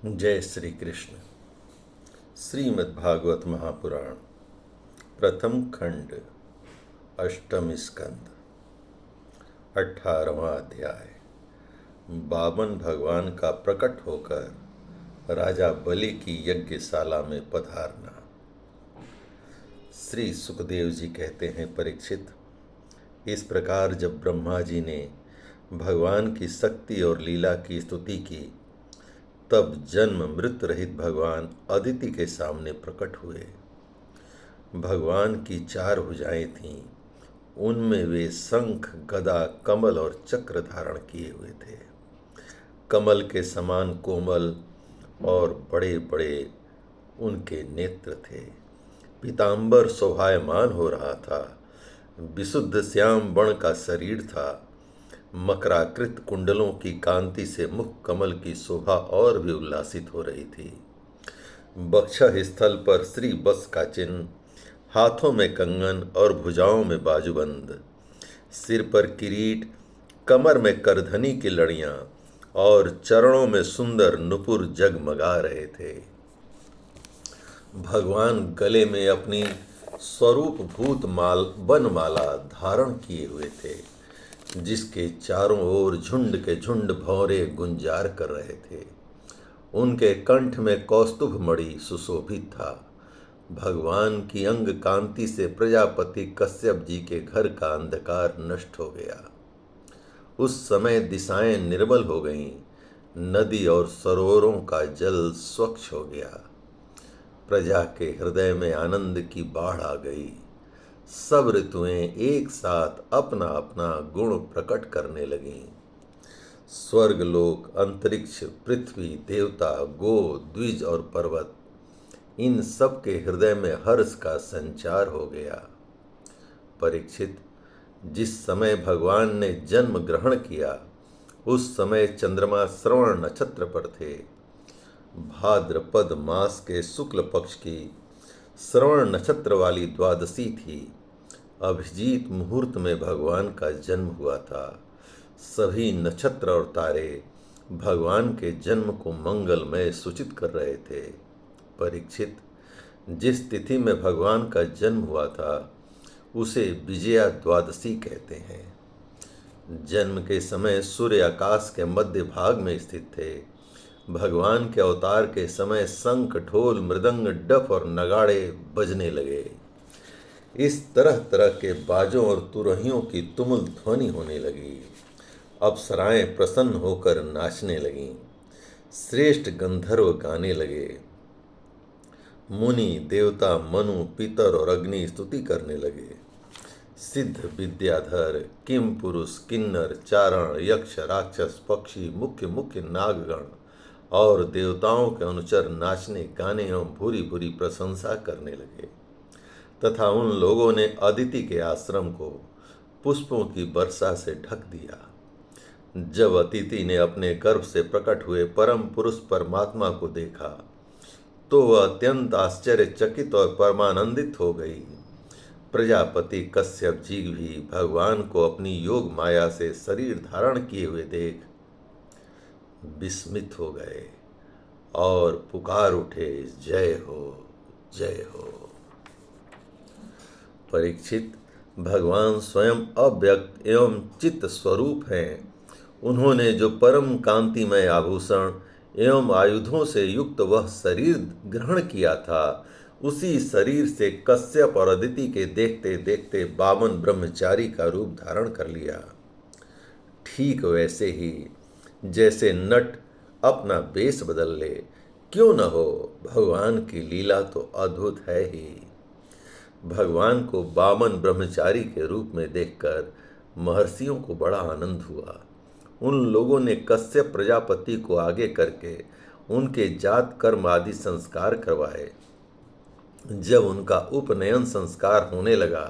जय श्री कृष्ण। श्रीमद्भागवत महापुराण प्रथम खंड अष्टम स्कंद 18वां अध्याय। बामन भगवान का प्रकट होकर राजा बलि की यज्ञशाला में पधारना। श्री सुखदेव जी कहते हैं, परीक्षित, इस प्रकार जब ब्रह्मा जी ने भगवान की शक्ति और लीला की स्तुति की, तब जन्म मृत्यु रहित भगवान अदिति के सामने प्रकट हुए। भगवान की 4 भुजाएं थीं, उनमें वे शंख, गदा, कमल और चक्र धारण किए हुए थे। कमल के समान कोमल और बड़े बड़े उनके नेत्र थे। पीतांबर शोभायमान हो रहा था। विशुद्ध श्याम बण का शरीर था। मकराकृत कुंडलों की कांति से मुख कमल की शोभा और भी उल्लासित हो रही थी। वक्षः स्थल पर श्री बस का चिन्ह, हाथों में कंगन और भुजाओं में बाजूबंद, सिर पर किरीट, कमर में करधनी की लड़ियां और चरणों में सुंदर नुपुर जगमगा रहे थे। भगवान गले में अपनी स्वरूप भूत बनमाला धारण किए हुए थे, जिसके चारों ओर झुंड के झुंड भौरे गुंजार कर रहे थे। उनके कंठ में कौस्तुभ मणि सुशोभित था। भगवान की अंग कांति से प्रजापति कश्यप जी के घर का अंधकार नष्ट हो गया। उस समय दिशाएं निर्मल हो गईं। नदी और सरोवरों का जल स्वच्छ हो गया। प्रजा के हृदय में आनंद की बाढ़ आ गई। सब ऋतुएं एक साथ अपना अपना गुण प्रकट करने लगीं। स्वर्ग लोक, अंतरिक्ष, पृथ्वी, देवता, गो, द्विज और पर्वत, इन सब के हृदय में हर्ष का संचार हो गया। परीक्षित, जिस समय भगवान ने जन्म ग्रहण किया, उस समय चंद्रमा श्रवण नक्षत्र पर थे। भाद्रपद मास के शुक्ल पक्ष की श्रवण नक्षत्र वाली द्वादशी थी। अभिजीत मुहूर्त में भगवान का जन्म हुआ था। सभी नक्षत्र और तारे भगवान के जन्म को मंगलमय सूचित कर रहे थे। परीक्षित, जिस तिथि में भगवान का जन्म हुआ था, उसे विजया द्वादशी कहते हैं। जन्म के समय सूर्य आकाश के मध्य भाग में स्थित थे। भगवान के अवतार के समय शंख, ढोल, मृदंग, डफ और नगाड़े बजने लगे। इस तरह तरह के बाजों और तुरहियों की तुमुल ध्वनि होने लगी। अप्सराएं प्रसन्न होकर नाचने लगीं। श्रेष्ठ गंधर्व गाने लगे। मुनि, देवता, मनु, पितर और अग्नि स्तुति करने लगे। सिद्ध, विद्याधर, किम पुरुष, किन्नर, चारण, यक्ष, राक्षस, पक्षी, मुख्य मुख्य नागगण और देवताओं के अनुचर नाचने, गाने एवं भूरी भूरी प्रशंसा करने लगे। तथा उन लोगों ने अदिति के आश्रम को पुष्पों की वर्षा से ढक दिया। जब अदिति ने अपने गर्भ से प्रकट हुए परम पुरुष परमात्मा को देखा, तो वह अत्यंत आश्चर्यचकित और परमानंदित हो गई। प्रजापति कश्यप जी भी भगवान को अपनी योग माया से शरीर धारण किए हुए देख विस्मित हो गए और पुकार उठे, जय हो, जय हो। परीक्षित, भगवान स्वयं अव्यक्त एवं चित्त स्वरूप हैं। उन्होंने जो परम कांतिमय आभूषण एवं आयुधों से युक्त वह शरीर ग्रहण किया था, उसी शरीर से कश्यप और अदिति के देखते देखते बामन ब्रह्मचारी का रूप धारण कर लिया। ठीक वैसे ही जैसे नट अपना वेश बदल ले, क्यों न हो, भगवान की लीला तो अद्भुत है ही। भगवान को बामन ब्रह्मचारी के रूप में देखकर महर्षियों को बड़ा आनंद हुआ। उन लोगों ने कश्यप प्रजापति को आगे करके उनके जात कर्म आदि संस्कार करवाए। जब उनका उपनयन संस्कार होने लगा,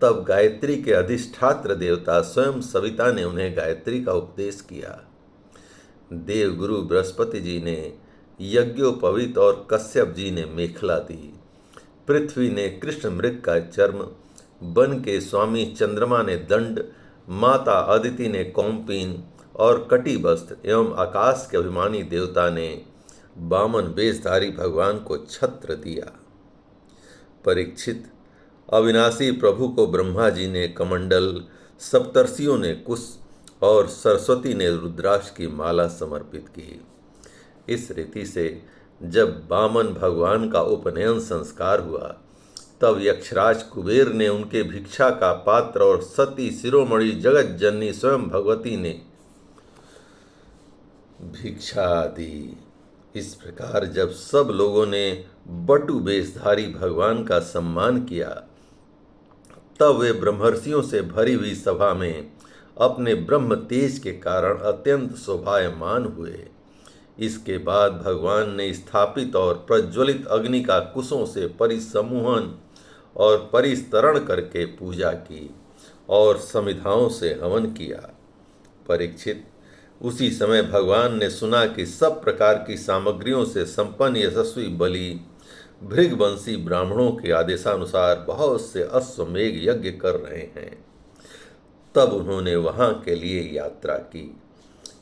तब गायत्री के अधिष्ठात्र देवता स्वयं सविता ने उन्हें गायत्री का उपदेश किया। देवगुरु बृहस्पति जी ने यज्ञोपवीत और कश्यप जी ने मेखला दी। पृथ्वी ने कृष्ण मृग का चर्म, वन के स्वामी चंद्रमा ने दंड, माता अदिति ने कौम्पीन और कटी वस्त्र एवं आकाश के अभिमानी देवता ने बामन वेशधारी भगवान को छत्र दिया। परीक्षित, अविनाशी प्रभु को ब्रह्मा जी ने कमंडल, सप्तर्षियों ने कुश और सरस्वती ने रुद्राक्ष की माला समर्पित की। इस रीति से जब बामन भगवान का उपनयन संस्कार हुआ, तब यक्षराज कुबेर ने उनके भिक्षा का पात्र और सती शिरोमणि जगत जननी स्वयं भगवती ने भिक्षा दी। इस प्रकार जब सब लोगों ने बटु वेशधारी भगवान का सम्मान किया, तब वे ब्रह्मर्षियों से भरी हुई सभा में अपने ब्रह्म तेज के कारण अत्यंत शोभायमान हुए। इसके बाद भगवान ने स्थापित और प्रज्वलित अग्नि का कुशों से परिसमूहन और परिस्तरण करके पूजा की और समिधाओं से हवन किया। परीक्षित, उसी समय भगवान ने सुना कि सब प्रकार की सामग्रियों से संपन्न यशस्वी बलि भृगवंशी ब्राह्मणों के आदेशानुसार बहुत से अश्वमेघ यज्ञ कर रहे हैं। तब उन्होंने वहां के लिए यात्रा की।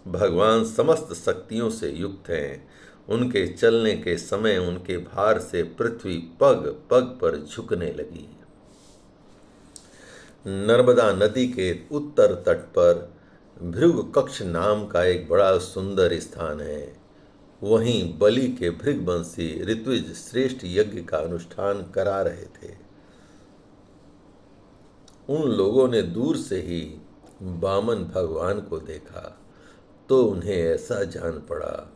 भगवान समस्त शक्तियों से युक्त हैं। उनके चलने के समय उनके भार से पृथ्वी पग पग पर झुकने लगी। नर्मदा नदी के उत्तर तट पर भृगु कक्ष नाम का एक बड़ा सुंदर स्थान है। वहीं बलि के भृगवंशी ऋत्विज श्रेष्ठ यज्ञ का अनुष्ठान करा रहे थे। उन लोगों ने दूर से ही बामन भगवान को देखा तो उन्हें ऐसा जान पड़ा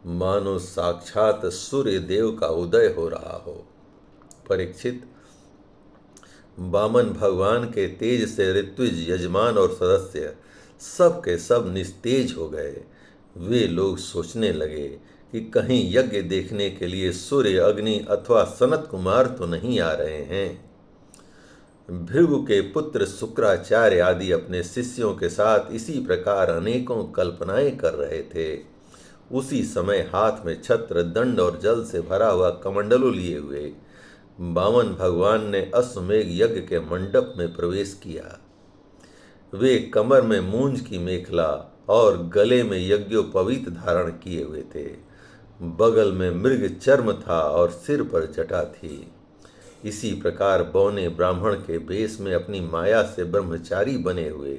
मानो साक्षात सूर्य देव का उदय हो रहा हो। परीक्षित, बामन भगवान के तेज से ऋत्विज यजमान और सदस्य सब के सब निस्तेज हो गए। वे लोग सोचने लगे कि कहीं यज्ञ देखने के लिए सूर्य, अग्नि अथवा सनत कुमार तो नहीं आ रहे हैं। भृगु के पुत्र शुक्राचार्य आदि अपने शिष्यों के साथ इसी प्रकार अनेकों कल्पनाएं कर रहे थे। उसी समय हाथ में छत्र, दंड और जल से भरा हुआ कमंडलू लिए हुए बामन भगवान ने अश्वमेघ यज्ञ के मंडप में प्रवेश किया। वे कमर में मूंज की मेखला और गले में यज्ञोपवीत धारण किए हुए थे। बगल में मृग चर्म था और सिर पर जटा थी। इसी प्रकार बौने ब्राह्मण के वेश में अपनी माया से ब्रह्मचारी बने हुए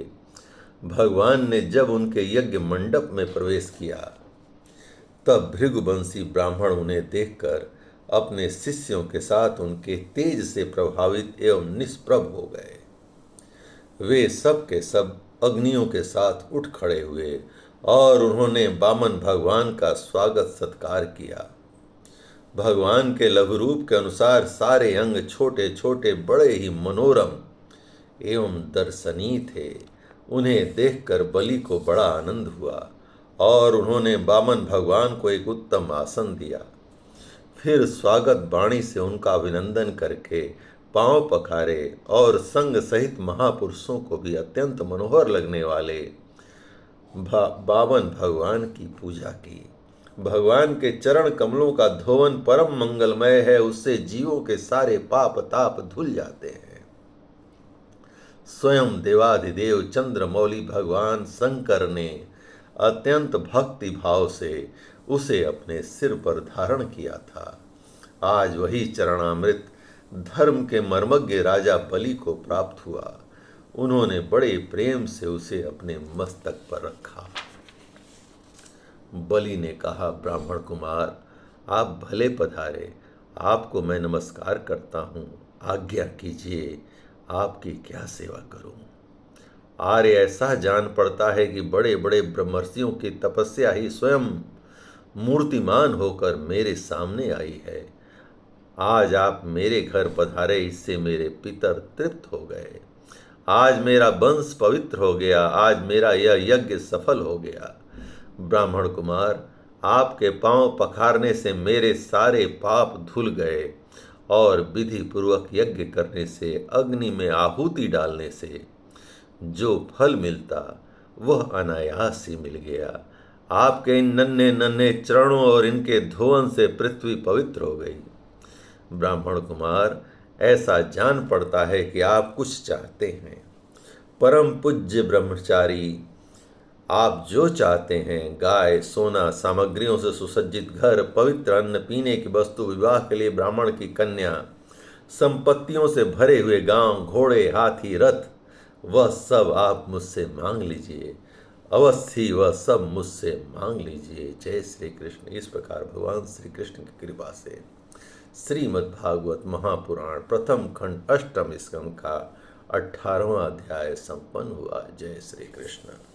भगवान ने जब उनके यज्ञ मंडप में प्रवेश किया, तब भृगुवंशी ब्राह्मण उन्हें देखकर अपने शिष्यों के साथ उनके तेज से प्रभावित एवं निष्प्रभ हो गए। वे सब के सब अग्नियों के साथ उठ खड़े हुए और उन्होंने बामन भगवान का स्वागत सत्कार किया। भगवान के लघु रूप के अनुसार सारे अंग छोटे छोटे बड़े ही मनोरम एवं दर्शनीय थे। उन्हें देखकर बलि को बड़ा आनंद हुआ और उन्होंने बामन भगवान को एक उत्तम आसन दिया। फिर स्वागत वाणी से उनका अभिनंदन करके पांव पखारे और संग सहित महापुरुषों को भी अत्यंत मनोहर लगने वाले बामन भगवान की पूजा की। भगवान के चरण कमलों का धोवन परम मंगलमय है, उससे जीवों के सारे पाप ताप धुल जाते हैं। स्वयं देवाधिदेव चंद्रमौली भगवान शंकर ने अत्यंत भक्ति भाव से उसे अपने सिर पर धारण किया था। आज वही चरणामृत धर्म के मर्मज्ञ राजा बलि को प्राप्त हुआ। उन्होंने बड़े प्रेम से उसे अपने मस्तक पर रखा। बलि ने कहा, ब्राह्मण कुमार, आप भले पधारे, आपको मैं नमस्कार करता हूँ। आज्ञा कीजिए, आपकी क्या सेवा करूँ। आर्य ऐसा जान पड़ता है कि बड़े बड़े ब्रह्मर्षियों की तपस्या ही स्वयं मूर्तिमान होकर मेरे सामने आई है। आज आप मेरे घर पधारे, इससे मेरे पितर तृप्त हो गए। आज मेरा वंश पवित्र हो गया, आज मेरा यह यज्ञ सफल हो गया। ब्राह्मण कुमार, आपके पांव पखारने से मेरे सारे पाप धुल गए और विधि पूर्वक यज्ञ करने से, अग्नि में आहुति डालने से जो फल मिलता वह अनायास ही मिल गया। आपके इन नन्हे नन्हे चरणों और इनके धोवन से पृथ्वी पवित्र हो गई। ब्राह्मण कुमार, ऐसा जान पड़ता है कि आप कुछ चाहते हैं। परम पूज्य ब्रह्मचारी, आप जो चाहते हैं, गाय, सोना, सामग्रियों से सुसज्जित घर, पवित्र अन्न, पीने की वस्तु, विवाह के लिए ब्राह्मण की कन्या, संपत्तियों से भरे हुए गांव, घोड़े, हाथी, रथ, वह सब आप मुझसे मांग लीजिए, अवश्य ही वह सब मुझसे मांग लीजिए। जय श्री कृष्ण। इस प्रकार भगवान श्री कृष्ण की कृपा से श्रीमद् भागवत महापुराण प्रथम खंड अष्टम स्कंद का 18वां अध्याय संपन्न हुआ। जय श्री कृष्ण।